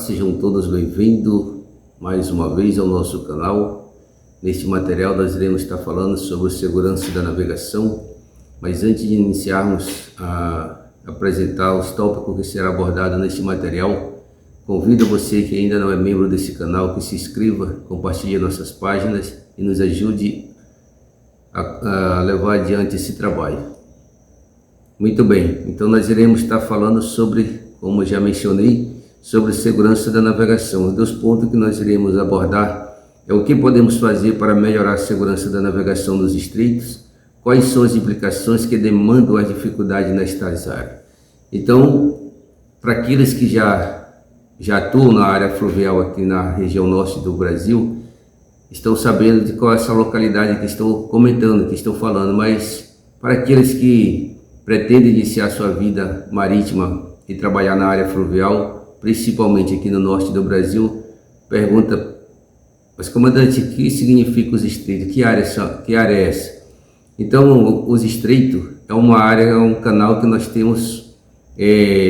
sejam todos bem-vindos mais uma vez ao nosso canal. Neste material nós iremos estar falando sobre segurança da navegação, mas antes de iniciarmos a apresentar os tópicos que será abordado neste material, convido você que ainda não é membro desse canal que se inscreva, compartilhe nossas páginas e nos ajude a levar adiante esse trabalho. Muito bem, então nós iremos estar falando sobre, como já mencionei, sobre segurança da navegação. Os dois pontos que nós iremos abordar é o que podemos fazer para melhorar a segurança da navegação nos estreitos, quais são as implicações que demandam as dificuldades nestas áreas. Então, para aqueles que já atuam na área fluvial aqui na região norte do Brasil, estão sabendo de qual é essa localidade que estou comentando, que estou falando, mas para aqueles que pretendem iniciar sua vida marítima e trabalhar na área fluvial, principalmente aqui no norte do Brasil, pergunta: mas comandante, o que significa os estreitos? Que área é essa? Então, os estreitos é uma área, é um canal que nós temos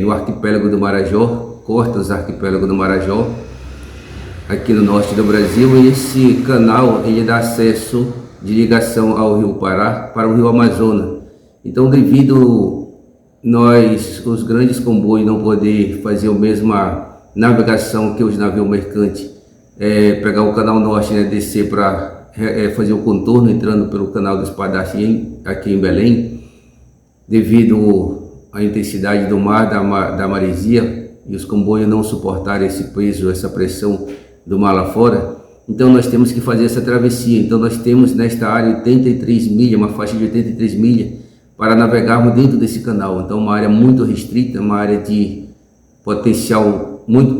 no arquipélago do Marajó, corta os arquipélagos do Marajó, aqui no norte do Brasil, e esse canal ele dá acesso de ligação ao Rio Pará para o Rio Amazonas. Então, devido os grandes comboios não poder fazer a mesma navegação que os navios mercantes, pegar o canal norte, né, descer para fazer o contorno entrando pelo canal do Espadachim aqui em Belém, devido à intensidade do mar, da maresia, e os comboios não suportarem esse peso, essa pressão do mar lá fora, então nós temos que fazer essa travessia. Então nós temos nesta área 83 milhas, uma faixa de 83 milhas, para navegarmos dentro desse canal. Então uma área muito restrita, uma área de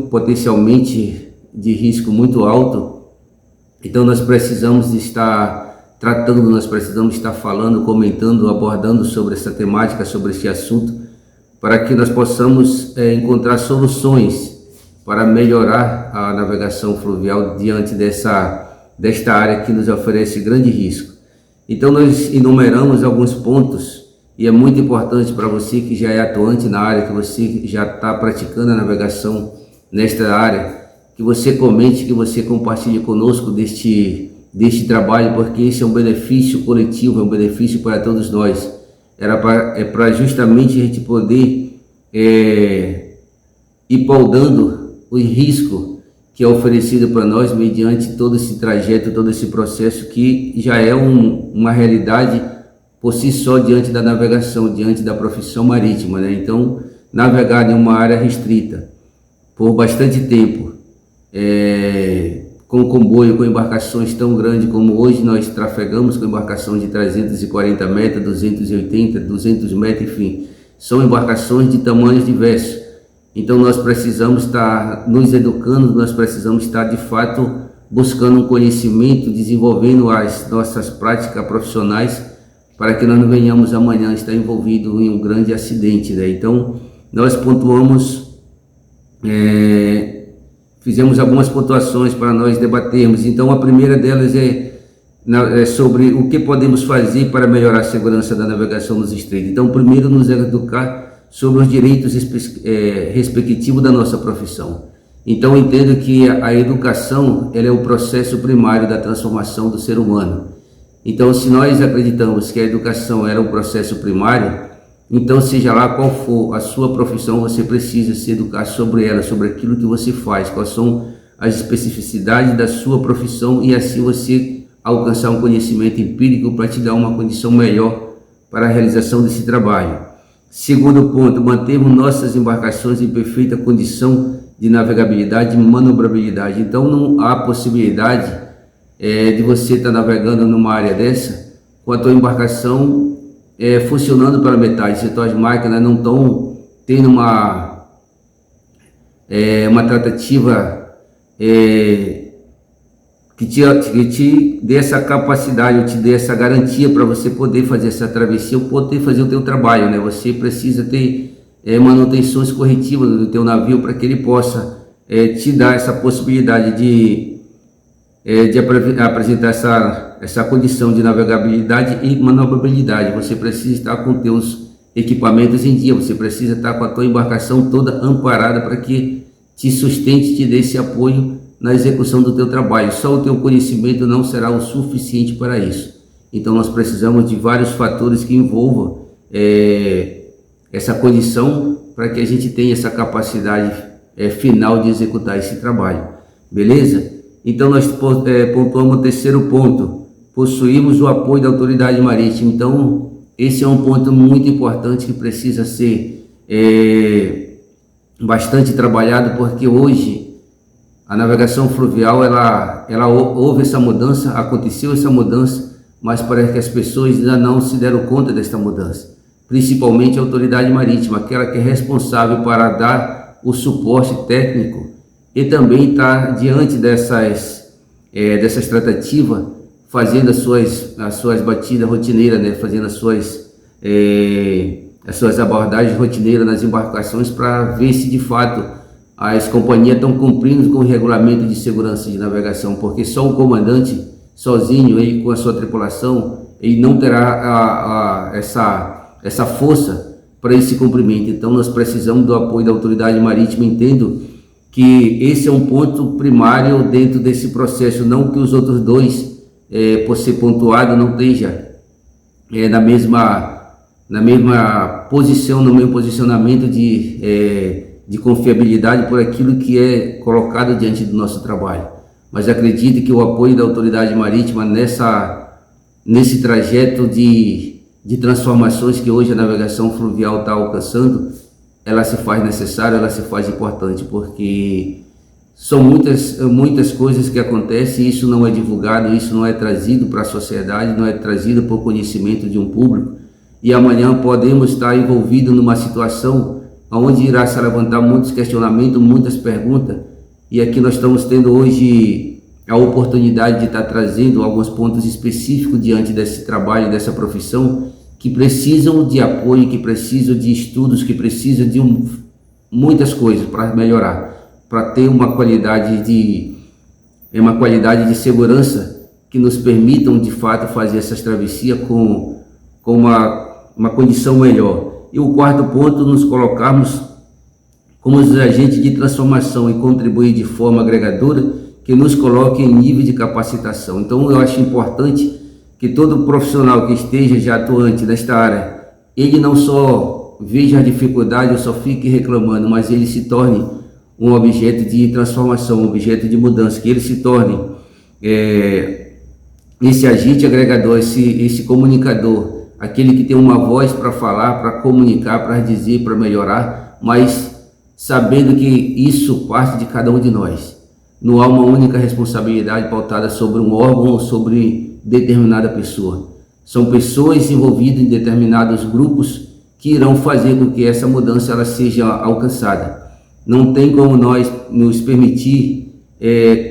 potencialmente de risco muito alto. Então nós precisamos estar tratando, nós precisamos estar falando, comentando, abordando sobre essa temática, sobre esse assunto, para que nós possamos encontrar soluções para melhorar a navegação fluvial diante desta área que nos oferece grande risco. Então nós enumeramos alguns pontos, e é muito importante para você que já é atuante na área, que você já está praticando a navegação nesta área, que você comente, que você compartilhe conosco deste trabalho, porque esse é um benefício coletivo, é um benefício para todos nós. É para justamente a gente poder ir paudando o risco que é oferecido para nós mediante todo esse trajeto, todo esse processo que já é uma realidade por si só diante da navegação, diante da profissão marítima, né? Então, navegar em uma área restrita por bastante tempo, com comboio, com embarcações tão grandes como hoje nós trafegamos, com embarcação de 340 metros, 280, 200 metros, enfim, são embarcações de tamanhos diversos. Então nós precisamos estar nos educando, nós precisamos estar de fato buscando um conhecimento, desenvolvendo as nossas práticas profissionais, para que nós não venhamos amanhã estar envolvido em um grande acidente, né? Então nós pontuamos, fizemos algumas pontuações para nós debatermos. Então a primeira delas é sobre o que podemos fazer para melhorar a segurança da navegação nos estreitos. Então primeiro nos educar sobre os direitos respectivos da nossa profissão. Então entendo que a educação ela é o processo primário da transformação do ser humano. Então se nós acreditamos que a educação era um processo primário, então seja lá qual for a sua profissão, você precisa se educar sobre ela, sobre aquilo que você faz, quais são as especificidades da sua profissão, e assim você alcançar um conhecimento empírico para te dar uma condição melhor para a realização desse trabalho. Segundo ponto, mantermos nossas embarcações em perfeita condição de navegabilidade e manobrabilidade. Então não há possibilidade de você estar navegando numa área dessa com a tua embarcação funcionando pela metade, se tuas máquinas não estão tendo uma tratativa que te dê essa capacidade, te dê essa garantia para você poder fazer essa travessia, ou poder fazer o teu trabalho, né? Você precisa ter manutenções corretivas do teu navio para que ele possa te dar essa possibilidade de apresentar essa condição de navegabilidade e manobrabilidade. Você precisa estar com teus equipamentos em dia, você precisa estar com a tua embarcação toda amparada para que te sustente, te dê esse apoio na execução do teu trabalho. Só o teu conhecimento não será o suficiente para isso. Então nós precisamos de vários fatores que envolvam essa condição para que a gente tenha essa capacidade final de executar esse trabalho. Beleza? Então nós pontuamos o terceiro ponto. Possuímos o apoio da autoridade marítima. Então esse é um ponto muito importante que precisa ser bastante trabalhado, porque hoje a navegação fluvial houve essa mudança, aconteceu essa mudança, mas parece que as pessoas ainda não se deram conta desta mudança, principalmente a autoridade marítima, aquela que é responsável para dar o suporte técnico e também está diante dessas tratativas, fazendo as suas batidas rotineiras, né? Fazendo as suas abordagens rotineiras nas embarcações para ver se de fato as companhias estão cumprindo com o regulamento de segurança de navegação, porque só o comandante sozinho e com a sua tripulação ele não terá essa força para esse cumprimento. Então nós precisamos do apoio da autoridade marítima. Entendo que esse é um ponto primário dentro desse processo, não que os outros dois, por ser pontuado, não esteja na mesma posição, no mesmo posicionamento de confiabilidade por aquilo que é colocado diante do nosso trabalho. Mas acredito que o apoio da autoridade marítima nesse trajeto de transformações que hoje a navegação fluvial está alcançando, ela se faz necessária, ela se faz importante, porque são muitas coisas que acontecem e isso não é divulgado, isso não é trazido para a sociedade, não é trazido para o conhecimento de um público, e amanhã podemos estar envolvidos numa situação onde irá se levantar muitos questionamentos, muitas perguntas, e aqui nós estamos tendo hoje a oportunidade de estar trazendo alguns pontos específicos diante desse trabalho, dessa profissão, que precisam de apoio, que precisam de estudos, que precisam de muitas coisas para melhorar, para ter uma qualidade de segurança que nos permitam de fato fazer essas travessias com uma condição melhor. E o quarto ponto, nos colocarmos como os agentes de transformação e contribuir de forma agregadora que nos coloque em nível de capacitação. Então eu acho importante que todo profissional que esteja já atuante nesta área, ele não só veja a dificuldade ou só fique reclamando, mas ele se torne um objeto de transformação, um objeto de mudança, que ele se torne esse agente agregador, esse comunicador, aquele que tem uma voz para falar, para comunicar, para dizer, para melhorar, mas sabendo que isso parte de cada um de nós. Não há uma única responsabilidade pautada sobre um órgão ou sobre determinada pessoa. São pessoas envolvidas em determinados grupos que irão fazer com que essa mudança ela seja alcançada. Não tem como nós nos permitir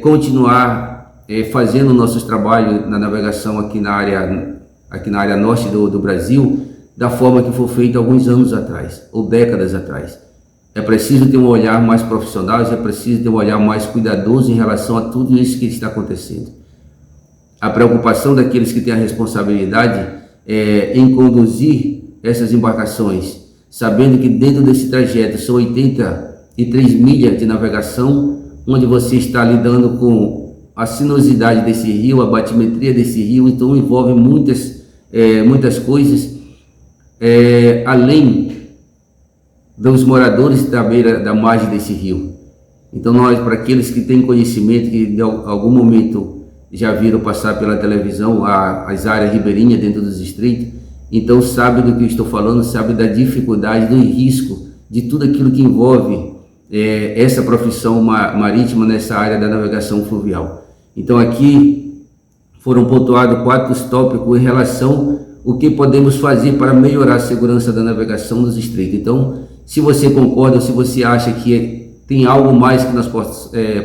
continuar fazendo nossos trabalhos na navegação aqui na área norte do Brasil da forma que foi feito alguns anos atrás ou décadas atrás. É preciso ter um olhar mais profissional, é preciso ter um olhar mais cuidadoso em relação a tudo isso que está acontecendo. A preocupação daqueles que têm a responsabilidade em conduzir essas embarcações, sabendo que dentro desse trajeto são 83 milhas de navegação, onde você está lidando com a sinuosidade desse rio, a batimetria desse rio, então envolve muitas coisas, além dos moradores da beira da margem desse rio. Então para aqueles que têm conhecimento, que em algum momento já viram passar pela televisão as áreas ribeirinhas dentro dos estreitos, então sabe do que eu estou falando, sabe da dificuldade, do risco, de tudo aquilo que envolve essa profissão marítima nessa área da navegação fluvial. Então aqui foram pontuados 4 tópicos em relação ao que podemos fazer para melhorar a segurança da navegação nos estreitos. Então, se você concorda ou se você acha que tem algo mais que nós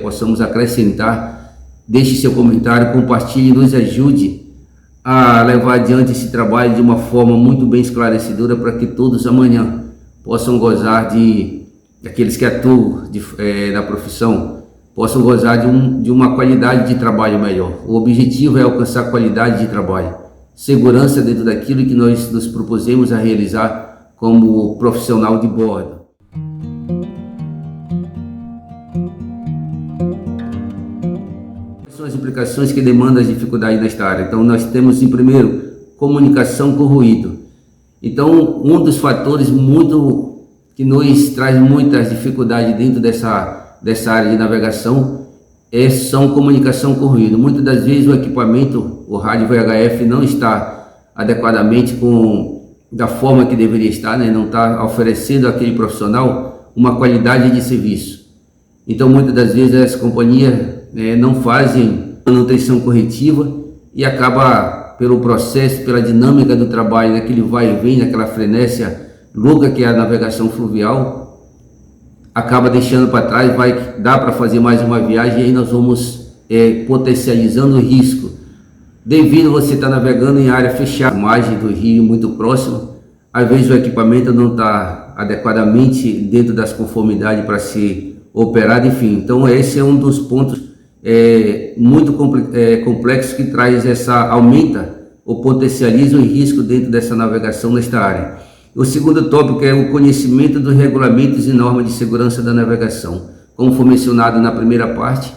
possamos acrescentar, deixe seu comentário, compartilhe, nos ajude a levar adiante esse trabalho de uma forma muito bem esclarecedora para que todos amanhã possam gozar aqueles que atuam na profissão, possam gozar de uma qualidade de trabalho melhor. O objetivo é alcançar qualidade de trabalho, segurança dentro daquilo que nós nos propusemos a realizar como profissional de bordo. explicações que demandam as dificuldades nesta área. Então nós temos em primeiro comunicação com ruído. Então um dos fatores muito que nos traz muitas dificuldades dentro dessa área de navegação são comunicação com ruído. Muitas das vezes o equipamento, o rádio VHF, não está adequadamente da forma que deveria estar, né? Não está oferecendo àquele profissional uma qualidade de serviço. Então muitas das vezes as companhias não fazem manutenção corretiva e acaba, pelo processo, pela dinâmica do trabalho, naquele vai e vem, naquela frenésia louca que é a navegação fluvial, acaba deixando para trás, dá para fazer mais uma viagem e aí nós vamos potencializando o risco. Devido você estar navegando em área fechada, margem do rio muito próximo, às vezes o equipamento não está adequadamente dentro das conformidades para ser operado, enfim. Então esse é um dos pontos muito complexos que traz aumenta ou potencializa o risco dentro dessa navegação nesta área. O segundo tópico é o conhecimento dos regulamentos e normas de segurança da navegação. Como foi mencionado na primeira parte,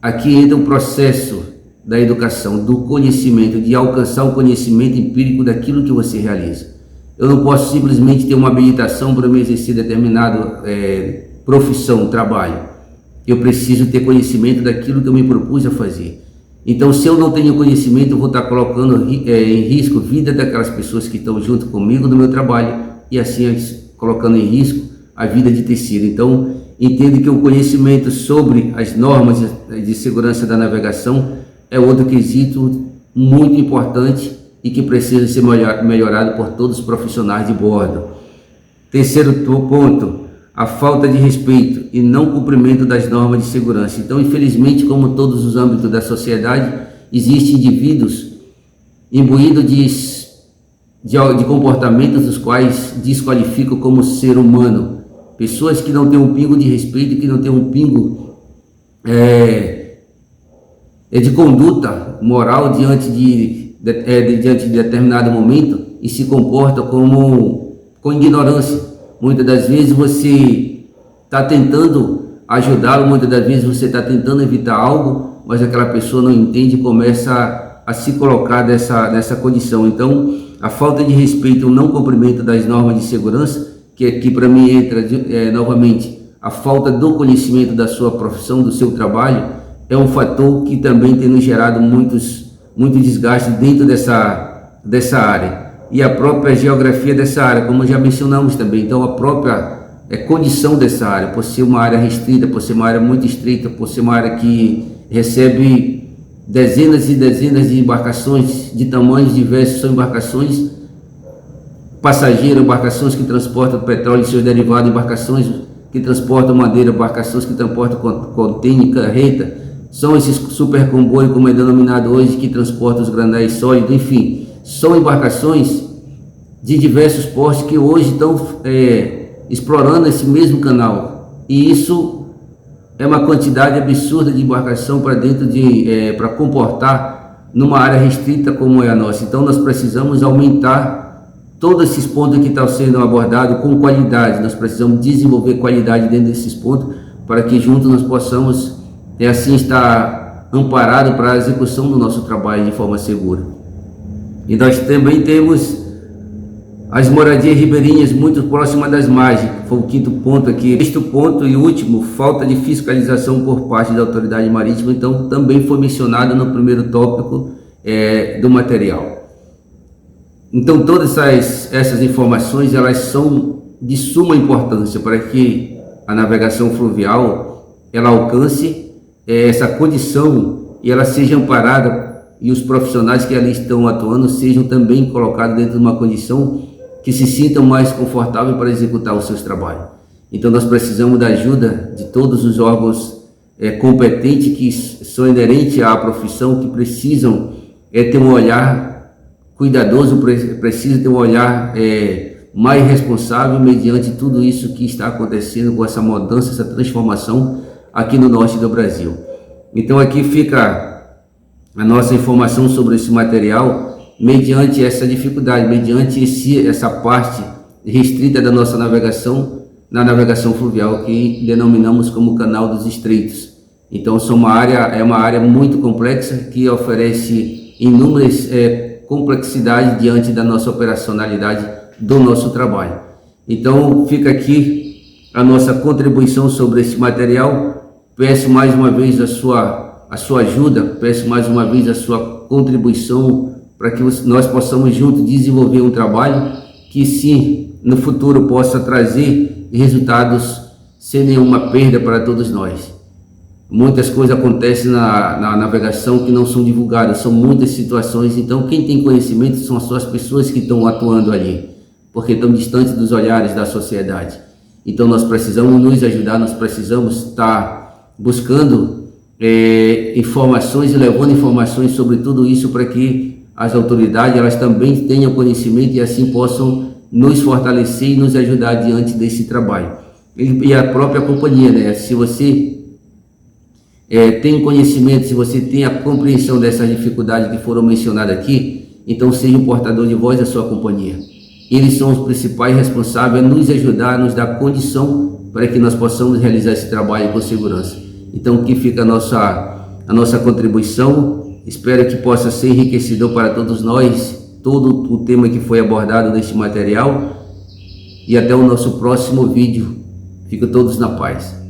aqui entra o processo da educação, do conhecimento, de alcançar o conhecimento empírico daquilo que você realiza. Eu não posso simplesmente ter uma habilitação para me exercer determinada profissão, trabalho. Eu preciso ter conhecimento daquilo que eu me propus a fazer. Então, se eu não tenho conhecimento, eu vou estar colocando em risco a vida daquelas pessoas que estão junto comigo no meu trabalho e assim colocando em risco a vida de terceiro. Então, entendo que o conhecimento sobre as normas de segurança da navegação é outro quesito muito importante e que precisa ser melhorado por todos os profissionais de bordo. Terceiro ponto, a falta de respeito e não cumprimento das normas de segurança. Então, infelizmente, como todos os âmbitos da sociedade, existem indivíduos imbuídos de comportamentos dos quais desqualificam como ser humano. Pessoas que não têm um pingo de respeito, que não têm um pingo de conduta moral diante de determinado momento e se comporta com ignorância. Muitas das vezes você está tentando ajudá-lo, muitas das vezes você está tentando evitar algo, mas aquela pessoa não entende e começa a se colocar nessa condição. Então, a falta de respeito, o não cumprimento das normas de segurança, que aqui para mim entra novamente a falta do conhecimento da sua profissão, do seu trabalho, é um fator que também tem nos gerado muito desgaste dentro dessa área. E a própria geografia dessa área, como já mencionamos também. Então a própria condição dessa área, por ser uma área restrita, por ser uma área muito estreita, por ser uma área que recebe dezenas e dezenas de embarcações de tamanhos diversos, são embarcações passageiras, embarcações que transportam petróleo e seus derivados, embarcações que transportam madeira, embarcações que transportam contêiner, carreta, são esses super comboios, como é denominado hoje, que transportam os granéis sólidos, enfim. São embarcações de diversos portos que hoje estão explorando esse mesmo canal. E isso é uma quantidade absurda de embarcação para dentro para comportar numa área restrita como é a nossa. Então nós precisamos aumentar todos esses pontos que estão sendo abordados com qualidade. Nós precisamos desenvolver qualidade dentro desses pontos para que juntos nós possamos assim estar amparados para a execução do nosso trabalho de forma segura. E nós também temos as moradias ribeirinhas muito próximas das margens, que foi o quinto ponto aqui. Sexto ponto e último, falta de fiscalização por parte da autoridade marítima, então também foi mencionado no primeiro tópico do material. Então todas essas informações, elas são de suma importância para que a navegação fluvial ela alcance essa condição e ela seja amparada e os profissionais que ali estão atuando sejam também colocados dentro de uma condição que se sintam mais confortáveis para executar os seus trabalhos. Então nós precisamos da ajuda de todos os órgãos competentes que são inerentes à profissão, que precisam ter um olhar cuidadoso, precisam ter um olhar mais responsável mediante tudo isso que está acontecendo com essa mudança, essa transformação aqui no norte do Brasil. Então aqui fica a nossa informação sobre esse material, mediante essa dificuldade, mediante essa parte restrita da nossa navegação, na navegação fluvial, que denominamos como Canal dos Estreitos. Então é uma área muito complexa que oferece inúmeras complexidades diante da nossa operacionalidade do nosso trabalho. Então fica aqui a nossa contribuição sobre esse material. Peço mais uma vez a sua ajuda, peço mais uma vez a sua contribuição para que nós possamos juntos desenvolver um trabalho que sim, no futuro possa trazer resultados sem nenhuma perda para todos nós. Muitas coisas acontecem na navegação que não são divulgadas, são muitas situações, então quem tem conhecimento são as suas pessoas que estão atuando ali, porque estão distantes dos olhares da sociedade. Então nós precisamos nos ajudar, nós precisamos estar buscando informações e levando informações sobre tudo isso para que as autoridades elas também tenham conhecimento e assim possam nos fortalecer e nos ajudar diante desse trabalho. E a própria companhia, né? Se você tem conhecimento, se você tem a compreensão dessas dificuldades que foram mencionadas aqui, então seja o portador de voz da sua companhia. Eles são os principais responsáveis a nos ajudar, a nos dar condição para que nós possamos realizar esse trabalho com segurança. Então aqui fica a nossa contribuição, espero que possa ser enriquecedor para todos nós, todo o tema que foi abordado neste material, e até o nosso próximo vídeo. Fiquem todos na paz.